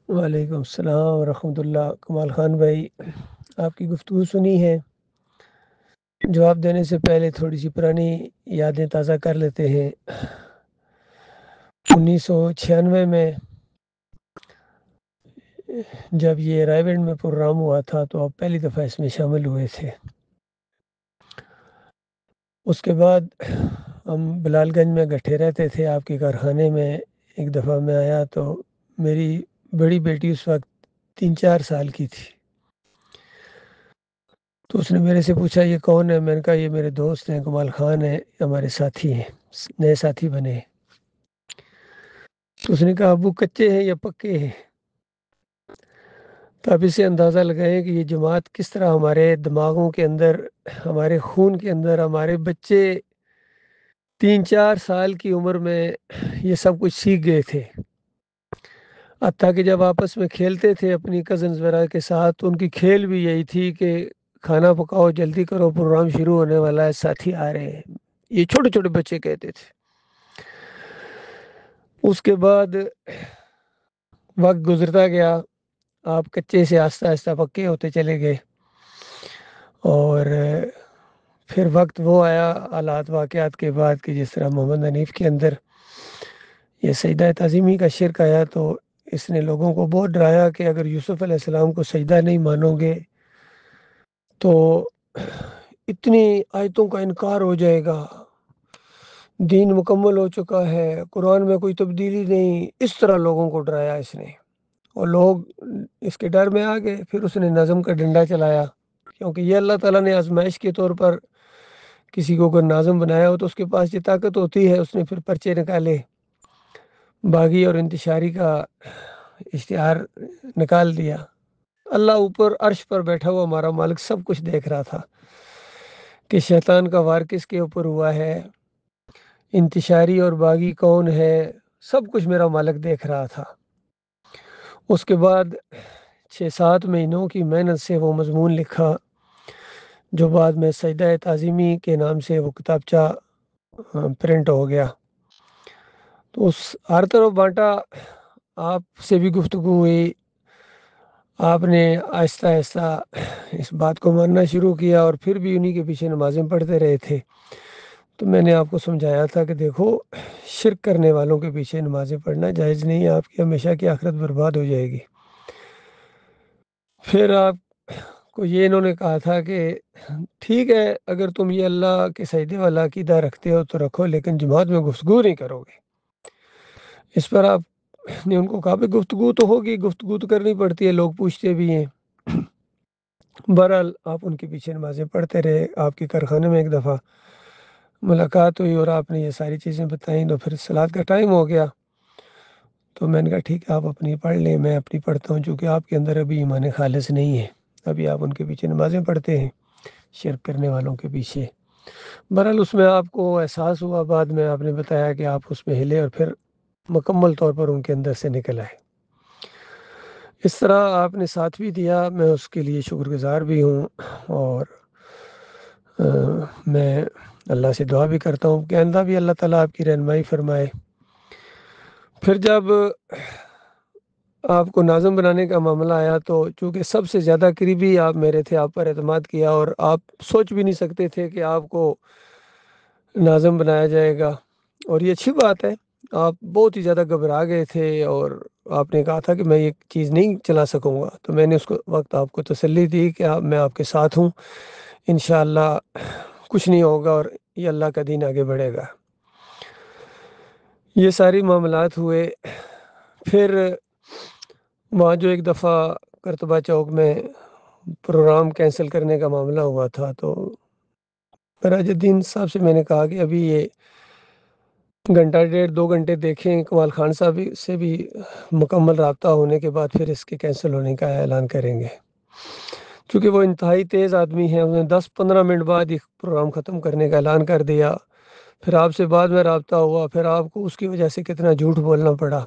وعلیکم السلام ورحمۃ اللہ۔ کمال خان بھائی، آپ کی گفتگو سنی ہے۔ جواب دینے سے پہلے تھوڑی سی پرانی یادیں تازہ کر لیتے ہیں۔ 1996 میں جب یہ رائے گنج میں پروگرام ہوا تھا تو آپ پہلی دفعہ اس میں شامل ہوئے تھے۔ اس کے بعد ہم بلال گنج میں گٹھے رہتے تھے آپ کے کارخانے میں۔ ایک دفعہ میں آیا تو میری بڑی بیٹی اس وقت 3-4 سال کی تھی، تو اس نے میرے سے پوچھا یہ کون ہے؟ میں نے کہا یہ میرے دوست ہیں، کمال خان ہیں، ہمارے ساتھی ہیں، نئے ساتھی بنے ہیں۔ تو اس نے کہا ابو کچے ہیں یا پکے ہیں؟ تو آپ اسے اندازہ لگائیں کہ یہ جماعت کس طرح ہمارے دماغوں کے اندر، ہمارے خون کے اندر، ہمارے بچے 3-4 سال کی عمر میں یہ سب کچھ سیکھ گئے تھے۔ حتیٰ کہ جب آپس میں کھیلتے تھے اپنی کزنز وغیرہ کے ساتھ، ان کی کھیل بھی یہی تھی کہ کھانا پکاؤ، جلدی کرو، پروگرام شروع ہونے والا ہے، ساتھی آ رہے ہیں۔ یہ چھوٹے چھوٹے بچے کہتے تھے۔ اس کے بعد وقت گزرتا گیا، آپ کچے سے آہستہ آہستہ پکے ہوتے چلے گئے، اور پھر وقت وہ آیا حالات واقعات کے بعد کہ جس طرح محمد حنیف کے اندر یہ سجدہ تعظیمی کا شرک آیا، تو اس نے لوگوں کو بہت ڈرایا کہ اگر یوسف علیہ السلام کو سجدہ نہیں مانو گے تو اتنی آیتوں کا انکار ہو جائے گا، دین مکمل ہو چکا ہے، قرآن میں کوئی تبدیلی نہیں۔ اس طرح لوگوں کو ڈرایا اس نے، اور لوگ اس کے ڈر میں آ گئے۔ پھر اس نے نظم کا ڈنڈا چلایا، کیونکہ یہ اللہ تعالیٰ نے آزمائش کے طور پر کسی کو اگر ناظم بنایا ہو تو اس کے پاس یہ طاقت ہوتی ہے۔ اس نے پھر پرچے نکالے، باغی اور انتشاری کا اشتہار نکال دیا۔ اللہ اوپر عرش پر بیٹھا ہوا ہمارا مالک سب کچھ دیکھ رہا تھا کہ شیطان کا وار کس کے اوپر ہوا ہے، انتشاری اور باغی کون ہے، سب کچھ میرا مالک دیکھ رہا تھا۔ اس کے بعد 6-7 مہینوں کی محنت سے وہ مضمون لکھا جو بعد میں سجدہ تعظیمی کے نام سے وہ کتابچہ پرنٹ ہو گیا۔ تو اس ہر طرف بانٹا، آپ سے بھی گفتگو ہوئی، آپ نے آہستہ آہستہ اس بات کو ماننا شروع کیا، اور پھر بھی انہی کے پیچھے نمازیں پڑھتے رہے تھے۔ تو میں نے آپ کو سمجھایا تھا کہ دیکھو، شرک کرنے والوں کے پیچھے نمازیں پڑھنا جائز نہیں ہے، آپ کی ہمیشہ کی آخرت برباد ہو جائے گی۔ پھر آپ کو یہ انہوں نے کہا تھا کہ ٹھیک ہے، اگر تم یہ اللہ کے سجدے والا عقیدہ رکھتے ہو تو رکھو، لیکن جماعت میں گفتگو نہیں کرو گے۔ اس پر آپ نے ان کو کہا کہ گفتگو تو ہوگی، گفتگو تو کرنی پڑتی ہے، لوگ پوچھتے بھی ہیں۔ بہرحال آپ ان کے پیچھے نمازیں پڑھتے رہے۔ آپ کے کارخانے میں ایک دفعہ ملاقات ہوئی اور آپ نے یہ ساری چیزیں بتائیں، تو پھر صلاۃ کا ٹائم ہو گیا، تو میں نے کہا ٹھیک ہے آپ اپنی پڑھ لیں، میں اپنی پڑھتا ہوں، چونکہ آپ کے اندر ابھی ایمان خالص نہیں ہے، ابھی آپ ان کے پیچھے نمازیں پڑھتے ہیں، شرک کرنے والوں کے پیچھے۔ بہرحال اس میں آپ کو احساس ہوا، بعد میں آپ نے بتایا کہ آپ اس میں ہلے اور پھر مکمل طور پر ان کے اندر سے نکل آئے۔ اس طرح آپ نے ساتھ بھی دیا، میں اس کے لیے شکر گزار بھی ہوں، اور میں اللہ سے دعا بھی کرتا ہوں کہ آئندہ بھی اللہ تعالیٰ آپ کی رہنمائی فرمائے۔ پھر جب آپ کو ناظم بنانے کا معاملہ آیا تو چونکہ سب سے زیادہ قریبی آپ میرے تھے، آپ پر اعتماد کیا، اور آپ سوچ بھی نہیں سکتے تھے کہ آپ کو ناظم بنایا جائے گا، اور یہ اچھی بات ہے۔ آپ بہت ہی زیادہ گھبرا گئے تھے اور آپ نے کہا تھا کہ میں یہ چیز نہیں چلا سکوں گا، تو میں نے اس وقت آپ کو تسلی دی کہ میں آپ کے ساتھ ہوں، انشاءاللہ کچھ نہیں ہوگا اور یہ اللہ کا دین آگے بڑھے گا۔ یہ ساری معاملات ہوئے۔ پھر وہاں جو ایک دفعہ کرتبہ چوک میں پروگرام کینسل کرنے کا معاملہ ہوا تھا، تو راج الدین صاحب سے میں نے کہا کہ ابھی یہ گھنٹہ 1.5-2 گھنٹے دیکھیں، کمال خان صاحب سے بھی مکمل رابطہ ہونے کے بعد پھر اس کے کینسل ہونے کا اعلان کریں گے، چونکہ وہ انتہائی تیز آدمی ہیں۔ انہوں نے 10-15 منٹ بعد ہی پروگرام ختم کرنے کا اعلان کر دیا۔ پھر آپ سے بعد میں رابطہ ہوا، پھر آپ کو اس کی وجہ سے کتنا جھوٹ بولنا پڑا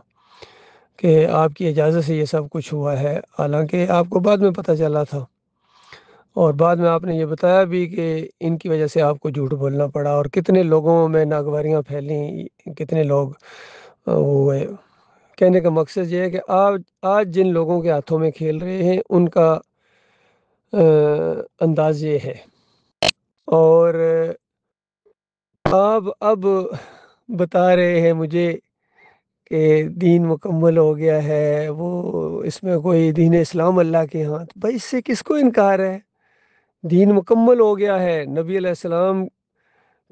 کہ آپ کی اجازت سے یہ سب کچھ ہوا ہے، حالانکہ آپ کو بعد میں پتہ چلا تھا، اور بعد میں آپ نے یہ بتایا بھی کہ ان کی وجہ سے آپ کو جھوٹ بولنا پڑا، اور کتنے لوگوں میں ناگواریاں پھیلیں، کتنے لوگ ہوئے، کہنے کا مقصد یہ ہے کہ آج جن لوگوں کے ہاتھوں میں کھیل رہے ہیں ان کا انداز یہ ہے، اور آپ اب بتا رہے ہیں مجھے کہ دین مکمل ہو گیا ہے، وہ اس میں کوئی دین اسلام اللہ کے ہاں، تو بھائی اس سے کس کو انکار ہے؟ دین مکمل ہو گیا ہے۔ نبی علیہ السلام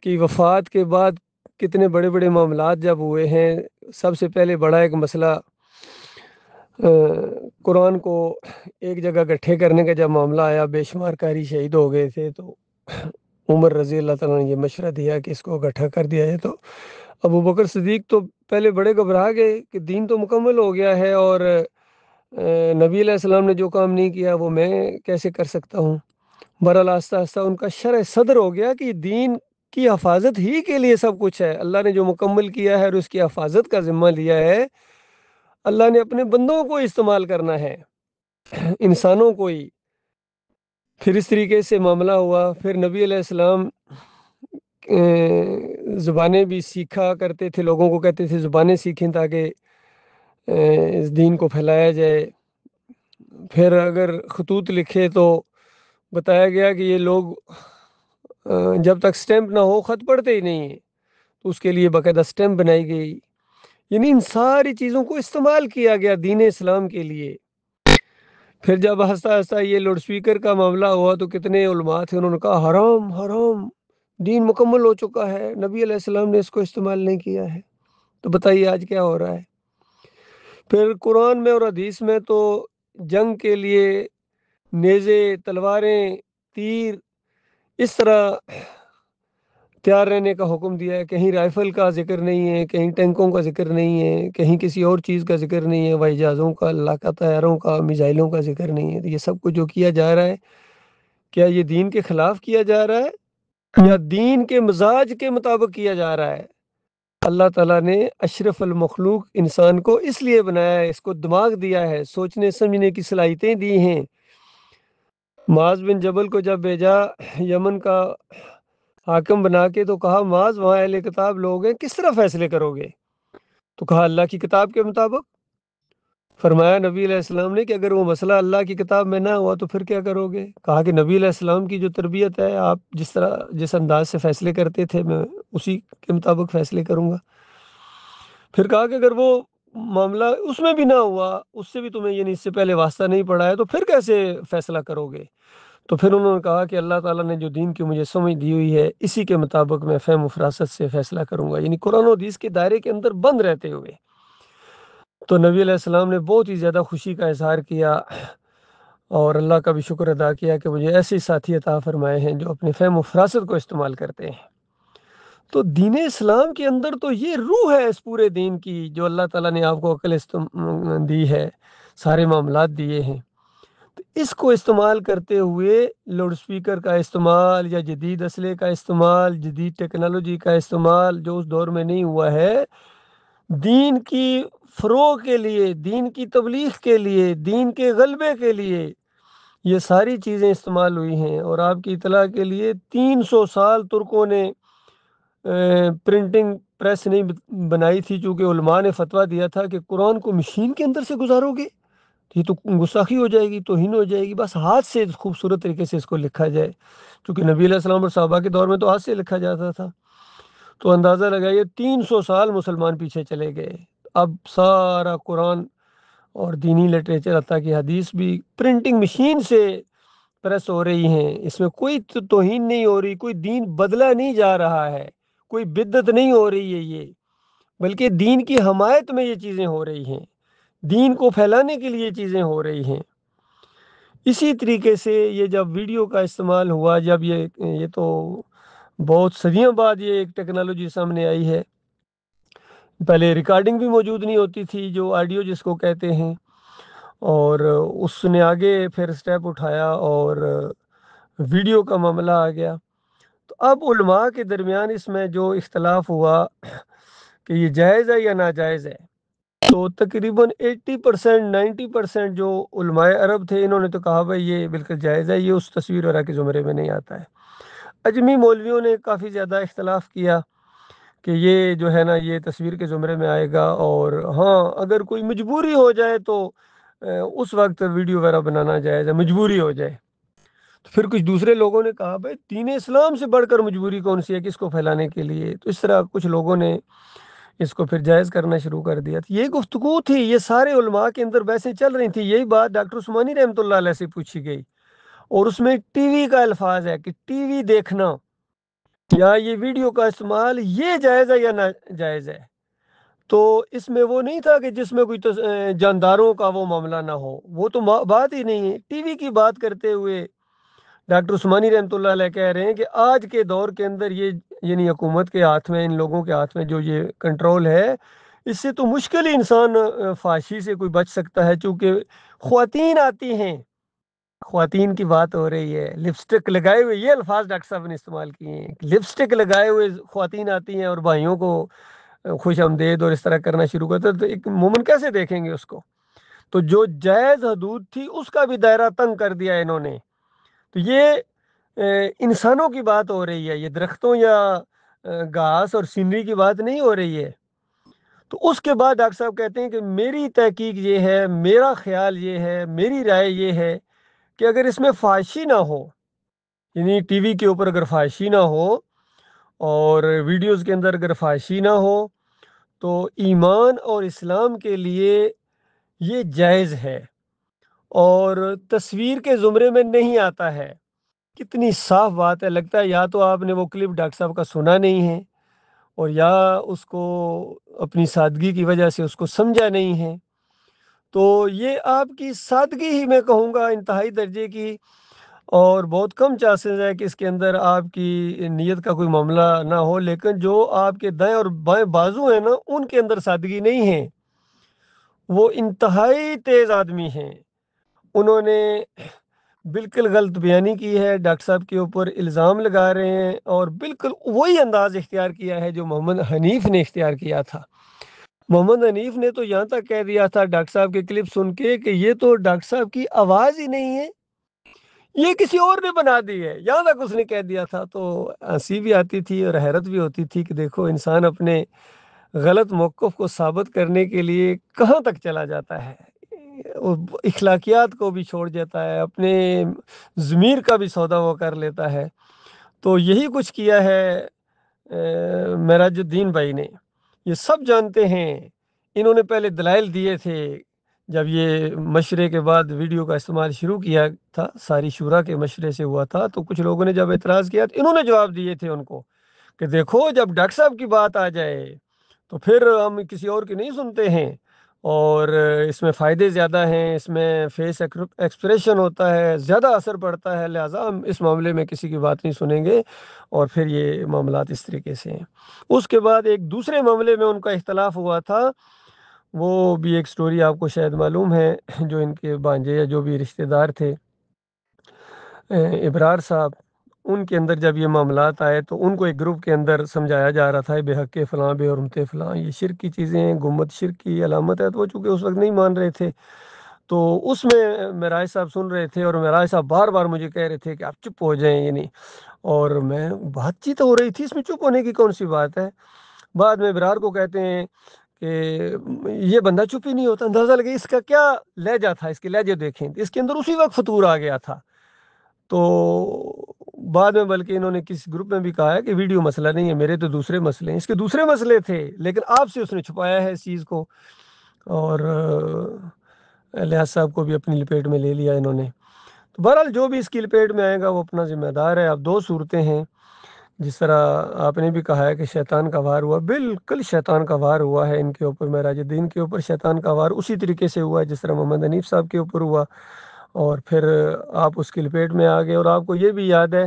کی وفات کے بعد کتنے بڑے بڑے معاملات جب ہوئے ہیں، سب سے پہلے بڑا ایک مسئلہ قرآن کو ایک جگہ اکٹھے کرنے کا جب معاملہ آیا، بے شمار قاری شہید ہو گئے تھے، تو عمر رضی اللہ تعالیٰ نے یہ مشورہ دیا کہ اس کو اکٹھا کر دیا جائے۔ تو ابو بکر صدیق تو پہلے بڑے گھبرا گئے کہ دین تو مکمل ہو گیا ہے، اور نبی علیہ السلام نے جو کام نہیں کیا وہ میں کیسے کر سکتا ہوں۔ بہرحال آہستہ آہستہ ان کا شرح صدر ہو گیا کہ دین کی حفاظت ہی کے لیے سب کچھ ہے، اللہ نے جو مکمل کیا ہے اور اس کی حفاظت کا ذمہ لیا ہے، اللہ نے اپنے بندوں کو استعمال کرنا ہے، انسانوں کو ہی۔ پھر اس طریقے سے معاملہ ہوا۔ پھر نبی علیہ السلام زبانیں بھی سیکھا کرتے تھے، لوگوں کو کہتے تھے زبانیں سیکھیں تاکہ اس دین کو پھیلایا جائے۔ پھر اگر خطوط لکھے تو بتایا گیا کہ یہ لوگ جب تک سٹیمپ نہ ہو خط پڑھتے ہی نہیں ہیں، تو اس کے لیے باقاعدہ سٹیمپ بنائی گئی۔ یعنی ان ساری چیزوں کو استعمال کیا گیا دین اسلام کے لیے۔ پھر جب آہستہ آہستہ یہ لاؤڈ سپیکر کا معاملہ ہوا تو کتنے علماء تھے، انہوں نے کہا حرام حرام، دین مکمل ہو چکا ہے، نبی علیہ السلام نے اس کو استعمال نہیں کیا ہے۔ تو بتائیے آج کیا ہو رہا ہے؟ پھر قرآن میں اور حدیث میں تو جنگ کے لیے نیزے، تلواریں، تیر، اس طرح تیار رہنے کا حکم دیا ہے۔ کہیں رائفل کا ذکر نہیں ہے، کہیں ٹینکوں کا ذکر نہیں ہے، کہیں کسی اور چیز کا ذکر نہیں ہے، ہوائی جہازوں کا، اللہ کا طیاروں کا، میزائلوں کا ذکر نہیں ہے۔ تو یہ سب کچھ جو کیا جا رہا ہے، کیا یہ دین کے خلاف کیا جا رہا ہے یا دین کے مزاج کے مطابق کیا جا رہا ہے؟ اللہ تعالیٰ نے اشرف المخلوق انسان کو اس لیے بنایا ہے، اس کو دماغ دیا ہے، سوچنے سمجھنے کی صلاحیتیں دی ہیں۔ معاذ بن جبل کو جب بھیجا یمن کا حاکم بنا کے، تو کہا معاذ وہاں اہل کتاب لوگ ہیں، کس طرح فیصلے کرو گے؟ تو کہا اللہ کی کتاب کے مطابق۔ فرمایا نبی علیہ السلام نے کہ اگر وہ مسئلہ اللہ کی کتاب میں نہ ہوا تو پھر کیا کرو گے؟ کہا کہ نبی علیہ السلام کی جو تربیت ہے، آپ جس انداز سے فیصلے کرتے تھے میں اسی کے مطابق فیصلے کروں گا۔ پھر کہا کہ اگر وہ معاملہ اس میں بھی نہ ہوا، اس سے بھی تمہیں یعنی اس سے پہلے واسطہ نہیں پڑا ہے، تو پھر کیسے فیصلہ کرو گے؟ تو پھر انہوں نے کہا کہ اللہ تعالیٰ نے جو دین کی مجھے سمجھ دی ہوئی ہے، اسی کے مطابق میں فہم و فراست سے فیصلہ کروں گا، یعنی قرآن و حدیث کے دائرے کے اندر بند رہتے ہوئے۔ تو نبی علیہ السلام نے بہت ہی زیادہ خوشی کا اظہار کیا اور اللہ کا بھی شکر ادا کیا کہ مجھے ایسے ساتھی عطا فرمائے ہیں جو اپنے فہم و فراست کو استعمال کرتے ہیں۔ تو دین اسلام کے اندر تو یہ روح ہے اس پورے دین کی، جو اللہ تعالیٰ نے آپ کو عقل دی ہے، سارے معاملات دیے ہیں۔ تو اس کو استعمال کرتے ہوئے لاؤڈ سپیکر کا استعمال یا جدید اسلحے کا استعمال، جدید ٹیکنالوجی کا استعمال جو اس دور میں نہیں ہوا ہے، دین کی فروغ کے لیے، دین کی تبلیغ کے لیے، دین کے غلبے کے لیے یہ ساری چیزیں استعمال ہوئی ہیں۔ اور آپ کی اطلاع کے لیے 300 سال ترکوں نے پرنٹنگ پریس نہیں بنائی تھی، چونکہ علماء نے فتویٰ دیا تھا کہ قرآن کو مشین کے اندر سے گزارو گے یہ تو گستاخی ہو جائے گی، توہین ہو جائے گی، بس ہاتھ سے خوبصورت طریقے سے اس کو لکھا جائے، چونکہ نبی علیہ السلام اور صحابہ کے دور میں تو ہاتھ سے لکھا جاتا تھا۔ تو اندازہ لگائیے 300 سال مسلمان پیچھے چلے گئے۔ اب سارا قرآن اور دینی لٹریچر حتیٰ کہ حدیث بھی پرنٹنگ مشین سے پریس ہو رہی ہیں، اس میں کوئی توہین نہیں ہو رہی، کوئی دین بدلا نہیں جا رہا ہے، کوئی بدعت نہیں ہو رہی ہے یہ، بلکہ دین کی حمایت میں یہ چیزیں ہو رہی ہیں، دین کو پھیلانے کے لیے چیزیں ہو رہی ہیں۔ اسی طریقے سے یہ جب ویڈیو کا استعمال ہوا، جب یہ تو بہت صدیوں بعد یہ ایک ٹیکنالوجی سامنے آئی ہے، پہلے ریکارڈنگ بھی موجود نہیں ہوتی تھی، جو آڈیو جس کو کہتے ہیں، اور اس نے آگے پھر سٹیپ اٹھایا اور ویڈیو کا معاملہ آ گیا۔ تو اب علماء کے درمیان اس میں جو اختلاف ہوا کہ یہ جائز ہے یا ناجائز ہے، تو تقریباً 80% 90% جو علماء عرب تھے انہوں نے تو کہا بھائی یہ بالکل جائز ہے، یہ اس تصویر وغیرہ کے زمرے میں نہیں آتا ہے۔ اجمی مولویوں نے کافی زیادہ اختلاف کیا کہ یہ جو ہے نا یہ تصویر کے زمرے میں آئے گا، اور ہاں اگر کوئی مجبوری ہو جائے تو اس وقت ویڈیو وغیرہ بنانا جائز ہے، مجبوری ہو جائے۔ تو پھر کچھ دوسرے لوگوں نے کہا بھائی دین اسلام سے بڑھ کر مجبوری کون سی ہے کس کو پھیلانے کے لیے، تو اس طرح کچھ لوگوں نے اس کو پھر جائز کرنا شروع کر دیا۔ تو یہ گفتگو تھی، یہ سارے علماء کے اندر بحثیں چل رہی تھی، یہی بات ڈاکٹر عثمانی رحمۃ اللہ علیہ سے پوچھی گئی، اور اس میں ٹی وی کا الفاظ ہے کہ ٹی وی دیکھنا یا یہ ویڈیو کا استعمال یہ جائز ہے یا نہ جائز ہے۔ تو اس میں وہ نہیں تھا کہ جس میں کوئی جانداروں کا وہ معاملہ نہ ہو، وہ تو بات ہی نہیں ہے۔ ٹی وی کی بات کرتے ہوئے ڈاکٹر عثمانی رحمۃ اللہ علیہ کہہ رہے ہیں کہ آج کے دور کے اندر یہ یعنی حکومت کے ہاتھ میں، ان لوگوں کے ہاتھ میں جو یہ کنٹرول ہے، اس سے تو مشکل ہی انسان فحاشی سے کوئی بچ سکتا ہے، چونکہ خواتین آتی ہیں، خواتین کی بات ہو رہی ہے، لپسٹک لگائے ہوئے، یہ الفاظ ڈاکٹر صاحب نے استعمال کیے ہیں، لپسٹک لگائے ہوئے خواتین آتی ہیں اور بھائیوں کو خوش آمدید اور اس طرح کرنا شروع کرتا ہے، تو ایک مومن کیسے دیکھیں گے اس کو؟ تو جو جائز حدود تھی اس کا بھی دائرہ تنگ کر دیا انہوں نے۔ تو یہ انسانوں کی بات ہو رہی ہے، یہ درختوں یا گھاس اور سینری کی بات نہیں ہو رہی ہے۔ تو اس کے بعد ڈاکٹر صاحب کہتے ہیں کہ میری تحقیق یہ ہے، میرا خیال یہ ہے، میری رائے یہ ہے کہ اگر اس میں فحاشی نہ ہو، یعنی ٹی وی کے اوپر اگر فحاشی نہ ہو اور ویڈیوز کے اندر اگر فحاشی نہ ہو، تو ایمان اور اسلام کے لیے یہ جائز ہے اور تصویر کے زمرے میں نہیں آتا ہے۔ کتنی صاف بات ہے، لگتا ہے یا تو آپ نے وہ کلپ ڈاکٹر صاحب کا سنا نہیں ہے، اور یا اس کو اپنی سادگی کی وجہ سے اس کو سمجھا نہیں ہے۔ تو یہ آپ کی سادگی ہی میں کہوں گا انتہائی درجے کی، اور بہت کم چانسز ہے کہ اس کے اندر آپ کی نیت کا کوئی معاملہ نہ ہو، لیکن جو آپ کے دائیں اور بائیں بازو ہیں نا ان کے اندر سادگی نہیں ہے، وہ انتہائی تیز آدمی ہیں، انہوں نے بالکل غلط بیانی کی ہے، ڈاکٹر صاحب کے اوپر الزام لگا رہے ہیں، اور بالکل وہی انداز اختیار کیا ہے جو محمد حنیف نے اختیار کیا تھا۔ محمد حنیف نے تو یہاں تک کہہ دیا تھا ڈاکٹر صاحب کے کلپ سن کے کہ یہ تو ڈاکٹر صاحب کی آواز ہی نہیں ہے، یہ کسی اور نے بنا دی ہے، یہاں تک اس نے کہہ دیا تھا۔ تو ہنسی بھی آتی تھی اور حیرت بھی ہوتی تھی کہ دیکھو انسان اپنے غلط موقف کو ثابت کرنے کے لیے کہاں تک چلا جاتا ہے، وہ اخلاقیات کو بھی چھوڑ دیتا ہے، اپنے ضمیر کا بھی سودا وہ کر لیتا ہے۔ تو یہی کچھ کیا ہے معراج الدین بھائی نے، یہ سب جانتے ہیں۔ انہوں نے پہلے دلائل دیے تھے جب یہ مشورے کے بعد ویڈیو کا استعمال شروع کیا تھا، ساری شورا کے مشورے سے ہوا تھا، تو کچھ لوگوں نے جب اعتراض کیا تو انہوں نے جواب دیے تھے ان کو کہ دیکھو جب ڈاکٹر صاحب کی بات آ جائے تو پھر ہم کسی اور کی نہیں سنتے ہیں، اور اس میں فائدے زیادہ ہیں، اس میں فیس ایکسپریشن ہوتا ہے، زیادہ اثر پڑتا ہے، لہٰذا ہم اس معاملے میں کسی کی بات نہیں سنیں گے، اور پھر یہ معاملات اس طریقے سے ہیں۔ اس کے بعد ایک دوسرے معاملے میں ان کا اختلاف ہوا تھا، وہ بھی ایک سٹوری آپ کو شاید معلوم ہے، جو ان کے بانجے یا جو بھی رشتہ دار تھے ابرار صاحب، ان کے اندر جب یہ معاملات آئے تو ان کو ایک گروپ کے اندر سمجھایا جا رہا تھا بے حق فلاں بے حرمت فلاں، یہ شرک کی چیزیں ہیں، گمبد شرک کی علامت ہے، تو وہ چونکہ اس وقت نہیں مان رہے تھے، تو اس میں معراج صاحب سن رہے تھے، اور معراج صاحب بار بار مجھے کہہ رہے تھے کہ آپ چپ ہو جائیں، یہ نہیں، اور میں بات چیت ہو رہی تھی، اس میں چپ ہونے کی کون سی بات ہے۔ بعد میں ابرار کو کہتے ہیں کہ یہ بندہ چپ ہی نہیں ہوتا، اندازہ لگے اس کا کیا لہجہ تھا، اس کے لہجے دیکھیں، اس کے اندر اسی وقت فطور آ گیا تھا۔ تو بعد میں بلکہ انہوں نے کسی گروپ میں بھی کہا ہے کہ ویڈیو مسئلہ نہیں ہے، میرے تو دوسرے مسئلے ہیں، اس کے دوسرے مسئلے تھے، لیکن آپ سے اس نے چھپایا ہے اس چیز کو، اور الیاس صاحب کو بھی اپنی لپیٹ میں لے لیا انہوں نے۔ تو بہرحال جو بھی اس کی لپیٹ میں آئے گا وہ اپنا ذمہ دار ہے۔ اب دو صورتیں ہیں، جس طرح آپ نے بھی کہا ہے کہ شیطان کا وار ہوا، بالکل شیطان کا وار ہوا ہے ان کے اوپر، معراج الدین کے اوپر شیطان کا وار اسی طریقے سے ہوا ہے جس طرح محمد حنیف صاحب کے اوپر ہوا، اور پھر آپ اس کی لپیٹ میں آ گئے۔ اور آپ کو یہ بھی یاد ہے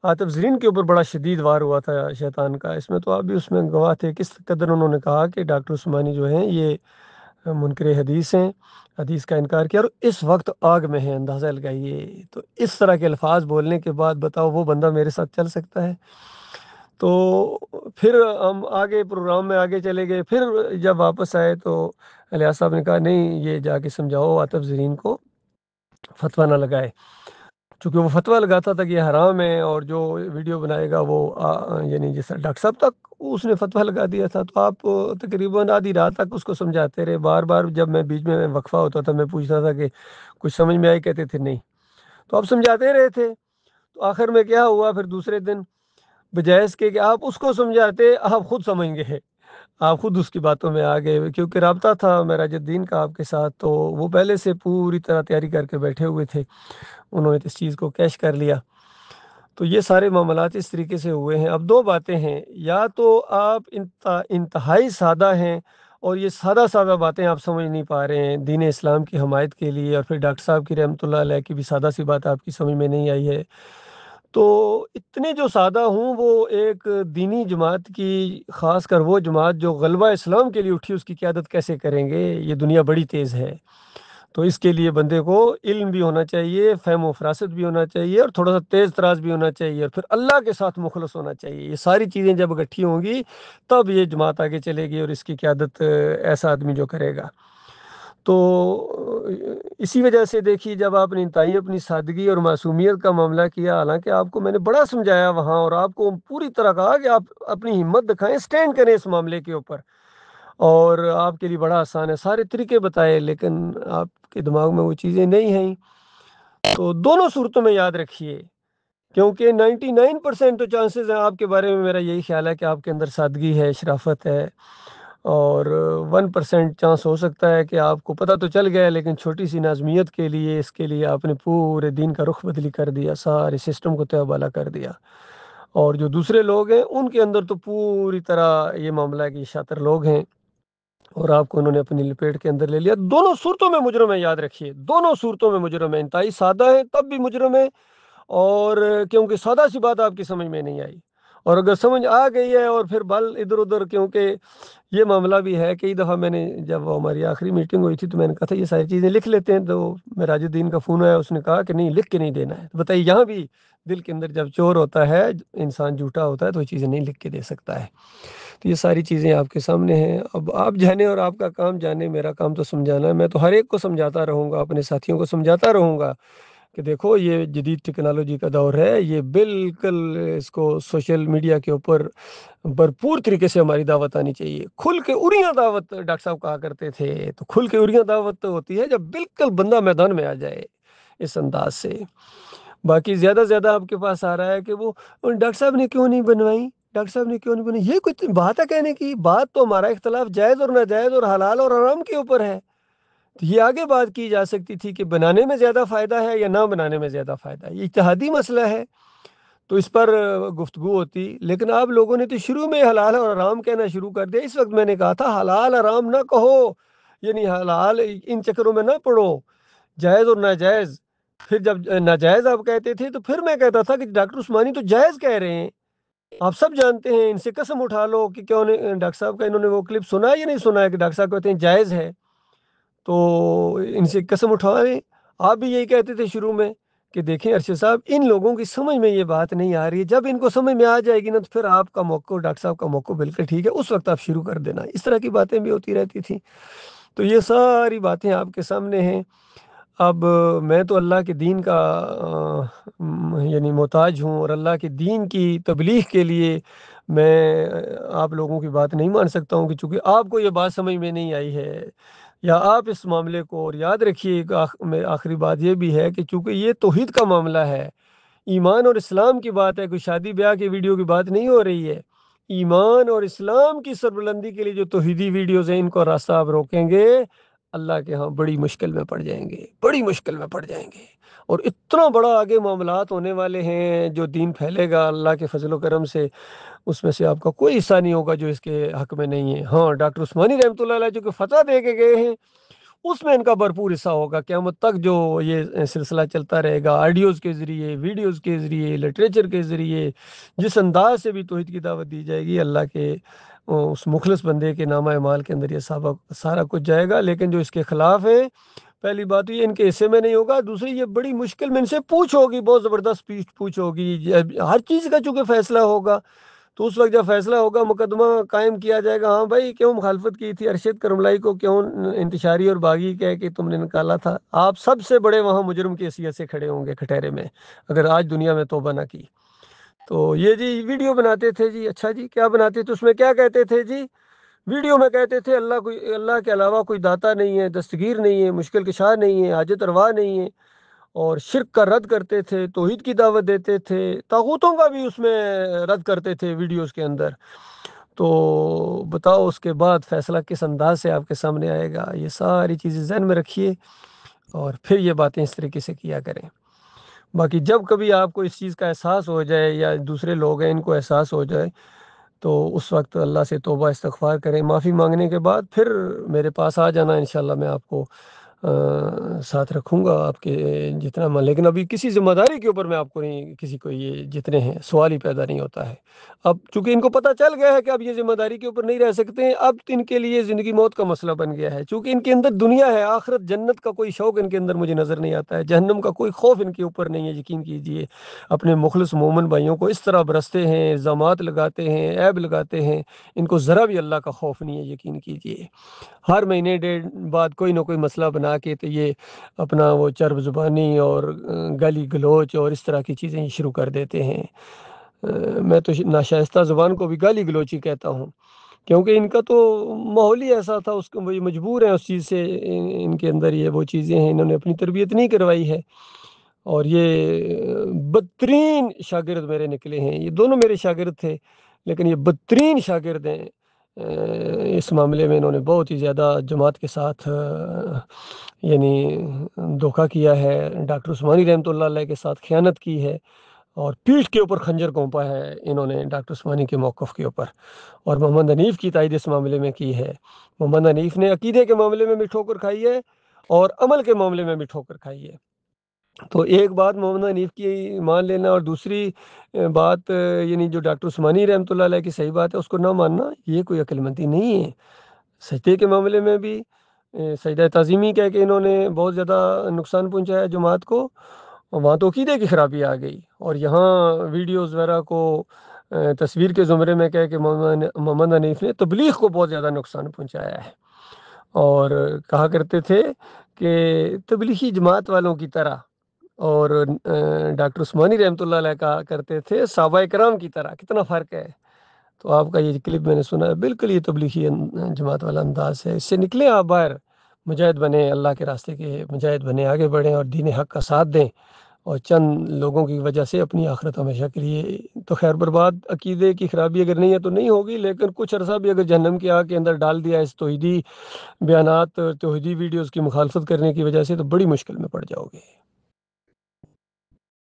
عاطف زرین کے اوپر بڑا شدید وار ہوا تھا شیطان کا، اس میں تو آپ بھی اس میں گواہ تھے، کس قدر انہوں نے کہا کہ ڈاکٹر عثمانی جو ہیں یہ منکر حدیث ہیں، حدیث کا انکار کیا، اور اس وقت آگ میں ہے، اندازہ لگائیے۔ تو اس طرح کے الفاظ بولنے کے بعد بتاؤ وہ بندہ میرے ساتھ چل سکتا ہے؟ تو پھر ہم آگے پروگرام میں آگے چلے گئے، پھر جب واپس آئے تو الیاس صاحب نے کہا نہیں، یہ جا کے سمجھاؤ عاطف زرین کو فتویٰ نہ لگائے۔ چونکہ وہ فتویٰ لگاتا تھا کہ یہ حرام ہے، اور جو ویڈیو بنائے گا وہ یعنی جیسا ڈاکٹر صاحب تک اس نے فتویٰ لگا دیا تھا، تو آپ تقریباً آدھی رات تک اس کو سمجھاتے رہے بار بار. جب میں بیچ میں وقفہ ہوتا تھا میں پوچھتا تھا کہ کچھ سمجھ میں آئی، کہتے تھے نہیں. تو آپ سمجھاتے رہے تھے. تو آخر میں کیا ہوا، پھر دوسرے دن بجائے اس کے کہ آپ اس کو سمجھاتے، آپ خود سمجھ گئے، آپ خود اس کی باتوں میں آ گئے. کیونکہ رابطہ تھا معراج الدین کا آپ کے ساتھ، تو وہ پہلے سے پوری طرح تیاری کر کے بیٹھے ہوئے تھے، انہوں نے اس چیز کو کیش کر لیا. تو یہ سارے معاملات اس طریقے سے ہوئے ہیں. اب دو باتیں ہیں، یا تو آپ انتہائی سادہ ہیں اور یہ سادہ سادہ باتیں آپ سمجھ نہیں پا رہے ہیں دین اسلام کی حمایت کے لیے، اور پھر ڈاکٹر صاحب کی رحمۃ اللہ علیہ کی بھی سادہ سی بات آپ کی سمجھ میں نہیں آئی ہے. تو اتنے جو سادہ ہوں وہ ایک دینی جماعت کی، خاص کر وہ جماعت جو غلبہ اسلام کے لیے اٹھی، اس کی قیادت کیسے کریں گے؟ یہ دنیا بڑی تیز ہے. تو اس کے لیے بندے کو علم بھی ہونا چاہیے، فہم و فراست بھی ہونا چاہیے، اور تھوڑا سا تیز تراز بھی ہونا چاہیے، اور پھر اللہ کے ساتھ مخلص ہونا چاہیے. یہ ساری چیزیں جب اکٹھی ہوں گی تب یہ جماعت آگے چلے گی، اور اس کی قیادت ایسا آدمی جو کرے گا. تو اسی وجہ سے دیکھیے، جب آپ نے انتہائی اپنی سادگی اور معصومیت کا معاملہ کیا، حالانکہ آپ کو میں نے بڑا سمجھایا وہاں، اور آپ کو پوری طرح کہا کہ آپ اپنی ہمت دکھائیں، سٹینڈ کریں اس معاملے کے اوپر، اور آپ کے لیے بڑا آسان ہے، سارے طریقے بتائے، لیکن آپ کے دماغ میں وہ چیزیں نہیں ہیں. تو دونوں صورتوں میں یاد رکھیے، کیونکہ 99% تو چانسز ہیں آپ کے بارے میں، میرا یہی خیال ہے کہ آپ کے اندر سادگی ہے، شرافت ہے، اور 1% چانس ہو سکتا ہے کہ آپ کو پتہ تو چل گیا، لیکن چھوٹی سی نازمیت کے لیے، اس کے لیے آپ نے پورے دین کا رخ بدلی کر دیا، سارے سسٹم کو تہہ بالا کر دیا. اور جو دوسرے لوگ ہیں ان کے اندر تو پوری طرح یہ معاملہ ہے کہ شاطر لوگ ہیں، اور آپ کو انہوں نے اپنی لپیٹ کے اندر لے لیا. دونوں صورتوں میں مجرم ہے، یاد رکھیے، دونوں صورتوں میں مجرم ہے. انتہائی سادہ ہے تب بھی مجرم ہے، اور کیونکہ سادہ سی بات آپ کی سمجھ میں نہیں آئی، اور اگر سمجھ آ گئی ہے اور پھر بل ادھر ادھر، کیونکہ یہ معاملہ بھی ہے. کئی دفعہ میں نے، جب ہماری آخری میٹنگ ہوئی تھی تو میں نے کہا تھا یہ ساری چیزیں لکھ لیتے ہیں، تو معراج الدین کا فون آیا، اس نے کہا کہ نہیں، لکھ کے نہیں دینا ہے. تو بتائیے، یہاں بھی دل کے اندر جب چور ہوتا ہے، انسان جھوٹا ہوتا ہے، تو وہ چیزیں نہیں لکھ کے دے سکتا ہے. تو یہ ساری چیزیں آپ کے سامنے ہیں. اب آپ جانے اور آپ کا کام جانے، میرا کام تو سمجھانا ہے. میں تو ہر ایک کو سمجھاتا رہوں گا، اپنے ساتھیوں کو سمجھاتا رہوں گا کہ دیکھو یہ جدید ٹیکنالوجی کا دور ہے، یہ بالکل اس کو سوشل میڈیا کے اوپر بھرپور طریقے سے ہماری دعوت آنی چاہیے. کھل کے اریاں دعوت ڈاکٹر صاحب کہا کرتے تھے، تو کھل کے اریاں دعوت ہوتی ہے جب بالکل بندہ میدان میں آ جائے اس انداز سے. باقی زیادہ زیادہ آپ کے پاس آ رہا ہے کہ وہ ڈاکٹر صاحب نے کیوں نہیں بنوائی، ڈاکٹر صاحب نے کیوں نہیں بنوائی. یہ کوئی بات ہے کہنے کی؟ بات تو ہمارا اختلاف جائز اور ناجائز اور حلال اور حرام کے اوپر ہے. تو یہ آگے بات کی جا سکتی تھی کہ بنانے میں زیادہ فائدہ ہے یا نہ بنانے میں زیادہ فائدہ ہے. یہ اجتہادی مسئلہ ہے، تو اس پر گفتگو ہوتی. لیکن آپ لوگوں نے تو شروع میں حلال اور حرام کہنا شروع کر دیا. اس وقت میں نے کہا تھا حلال حرام نہ کہو، یعنی حلال ان چکروں میں نہ پڑو، جائز اور ناجائز. پھر جب ناجائز آپ کہتے تھے تو پھر میں کہتا تھا کہ ڈاکٹر عثمانی تو جائز کہہ رہے ہیں، آپ سب جانتے ہیں، ان سے قسم اٹھا لو کہ کیوں نہیں. ڈاکٹر صاحب کا انہوں نے وہ کلپ سنا ہے یا نہیں سنا ہے کہ ڈاکٹر صاحب کہتے ہیں جائز ہے؟ تو ان سے قسم اٹھائیں. آپ بھی یہی کہتے تھے شروع میں کہ دیکھیں ارشد صاحب، ان لوگوں کی سمجھ میں یہ بات نہیں آ رہی ہے، جب ان کو سمجھ میں آ جائے گی نا تو پھر آپ کا موقع، ڈاکٹر صاحب کا موقع بالکل ٹھیک ہے، اس وقت آپ شروع کر دینا. اس طرح کی باتیں بھی ہوتی رہتی تھیں. تو یہ ساری باتیں آپ کے سامنے ہیں. اب میں تو اللہ کے دین کا یعنی محتاج ہوں، اور اللہ کے دین کی تبلیغ کے لیے میں آپ لوگوں کی بات نہیں مان سکتا ہوں، کہ چونکہ آپ کو یہ بات سمجھ میں نہیں آئی ہے، یا آپ اس معاملے کو. اور یاد رکھیے آخری بات یہ بھی ہے کہ چونکہ یہ توحید کا معاملہ ہے، ایمان اور اسلام کی بات ہے، کوئی شادی بیاہ کی ویڈیو کی بات نہیں ہو رہی ہے. ایمان اور اسلام کی سربلندی کے لیے جو توحیدی ویڈیوز ہیں، ان کو راستہ آپ روکیں گے، اللہ کے ہاں بڑی مشکل میں پڑ جائیں گے، بڑی مشکل میں پڑ جائیں گے. اور اتنا بڑا آگے معاملات ہونے والے ہیں، جو دین پھیلے گا اللہ کے فضل و کرم سے، اس میں سے آپ کا کوئی حصہ نہیں ہوگا جو اس کے حق میں نہیں ہے. ہاں، ڈاکٹر عثمانی رحمۃ اللہ علیہ جو کہ فتویٰ دے کے گئے ہیں، اس میں ان کا بھرپور حصہ ہوگا. قیامت تک جو یہ سلسلہ چلتا رہے گا، آڈیوز کے ذریعے، ویڈیوز کے ذریعے، لٹریچر کے ذریعے، جس انداز سے بھی توحید کی دعوت دی جائے گی، اللہ کے اس مخلص بندے کے نامہ اعمال کے اندر یہ سارا کچھ جائے گا. لیکن جو اس کے خلاف ہیں، پہلی بات تو یہ ان کے حصے میں نہیں ہوگا. دوسری، یہ بڑی مشکل میں ان سے پوچھ ہوگی، بہت زبردست پوچھ ہوگی، ہر چیز کا چونکہ فیصلہ ہوگا. تو اس وقت جب فیصلہ ہوگا مقدمہ قائم کیا جائے گا، ہاں بھائی کیوں مخالفت کی تھی، ارشد کرملائی کو کیوں انتشاری اور باغی کہہ کے تم نے نکالا تھا، آپ سب سے بڑے وہاں مجرم کی حیثیت سے کھڑے ہوں گے کٹہرے میں اگر آج دنیا میں توبہ نہ کی۔ تو یہ جی ویڈیو بناتے تھے جی، اچھا جی کیا بناتے تھے، اس میں کیا کہتے تھے جی، ویڈیو میں کہتے تھے اللہ کے علاوہ کوئی داتا نہیں ہے، دستگیر نہیں ہے، مشکل کشا نہیں ہے، حاجت روا نہیں ہے، اور شرک کا رد کرتے تھے، توحید کی دعوت دیتے تھے، طاغوتوں کا بھی اس میں رد کرتے تھے ویڈیوز کے اندر۔ تو بتاؤ اس کے بعد فیصلہ کس انداز سے آپ کے سامنے آئے گا، یہ ساری چیزیں ذہن میں رکھیے اور پھر یہ باتیں اس طریقے سے کیا کریں۔ باقی جب کبھی آپ کو اس چیز کا احساس ہو جائے یا دوسرے لوگ ہیں ان کو احساس ہو جائے تو اس وقت اللہ سے توبہ استغفار کریں، معافی مانگنے کے بعد پھر میرے پاس آ جانا، انشاءاللہ میں آپ کو ساتھ رکھوں گا آپ کے جتنا من، لیکن ابھی کسی ذمہ داری کے اوپر میں آپ کو نہیں، کسی کو یہ جتنے ہیں سوال ہی پیدا نہیں ہوتا ہے۔ اب چونکہ ان کو پتہ چل گیا ہے کہ اب یہ ذمہ داری کے اوپر نہیں رہ سکتے ہیں، اب ان کے لیے زندگی موت کا مسئلہ بن گیا ہے، چونکہ ان کے اندر دنیا ہے، آخرت جنت کا کوئی شوق ان کے اندر مجھے نظر نہیں آتا ہے، جہنم کا کوئی خوف ان کے اوپر نہیں ہے۔ یقین کیجئے اپنے مخلص مومن بھائیوں کو اس طرح برستے ہیں، الزامات لگاتے ہیں، عیب لگاتے ہیں، ان کو ذرا بھی اللہ کا خوف نہیں ہے، یقین کیجئے۔ ہر مہینے ڈیڑھ بعد کوئی نہ کوئی مسئلہ بنا کے تو یہ اپنا وہ چرب زبانی اور گالی گلوچ اور اس طرح کی چیزیں شروع کر دیتے ہیں۔ میں تو ناشائستہ زبان کو بھی گالی گلوچ ہی کہتا ہوں، کیونکہ ان کا تو ماحول ہی ایسا تھا، اس کو وہ مجبور ہیں اس چیز سے، ان کے اندر یہ وہ چیزیں ہیں، انہوں نے اپنی تربیت نہیں کروائی ہے، اور یہ بدترین شاگرد میرے نکلے ہیں، یہ دونوں میرے شاگرد تھے لیکن یہ بدترین شاگرد ہیں۔ اس معاملے میں انہوں نے بہت ہی زیادہ جماعت کے ساتھ یعنی دھوکہ کیا ہے، ڈاکٹر عثمانی رحمۃ اللہ علیہ کے ساتھ خیانت کی ہے، اور پیٹھ کے اوپر خنجر گھونپا ہے انہوں نے ڈاکٹر عثمانی کے موقف کے اوپر، اور محمد حنیف کی تائید اس معاملے میں کی ہے۔ محمد حنیف نے عقیدے کے معاملے میں بھی ٹھوکر کھائی ہے اور عمل کے معاملے میں بھی ٹھوکر کھائی ہے۔ تو ایک بات محمد حنیف کی مان لینا اور دوسری بات یعنی جو ڈاکٹر عثمانی رحمۃ اللہ علیہ کی صحیح بات ہے اس کو نہ ماننا، یہ کوئی عقل مندی نہیں ہے۔ سجدے کے معاملے میں بھی سجدہ تعظیمی کہہ کے انہوں نے بہت زیادہ نقصان پہنچایا جماعت کو، وہاں تو عقیدے کی خرابی آ گئی، اور یہاں ویڈیوز وغیرہ کو تصویر کے زمرے میں کہہ کے محمد حنیف نے تبلیغ کو بہت زیادہ نقصان پہنچایا ہے، اور کہا کرتے تھے کہ تبلیغی جماعت والوں کی طرح، اور ڈاکٹر عثمانی رحمۃ اللہ علیہ کہا کرتے تھے صحابہ کرام کی طرح، کتنا فرق ہے۔ تو آپ کا یہ کلپ میں نے سنا ہے، بالکل یہ تبلیغی جماعت والا انداز ہے، اس سے نکلیں آپ باہر، مجاہد بنیں، اللہ کے راستے کے مجاہد بنیں، آگے بڑھیں اور دین حق کا ساتھ دیں، اور چند لوگوں کی وجہ سے اپنی آخرت ہمیشہ کے لیے تو خیر برباد، عقیدے کی خرابی اگر نہیں ہے تو نہیں ہوگی، لیکن کچھ عرصہ بھی اگر جہنم کی آگ کے اندر ڈال دیا اس توحیدی بیانات، توحیدی ویڈیوز کی مخالفت کرنے کی وجہ سے، تو بڑی مشکل میں پڑ جاؤ گے۔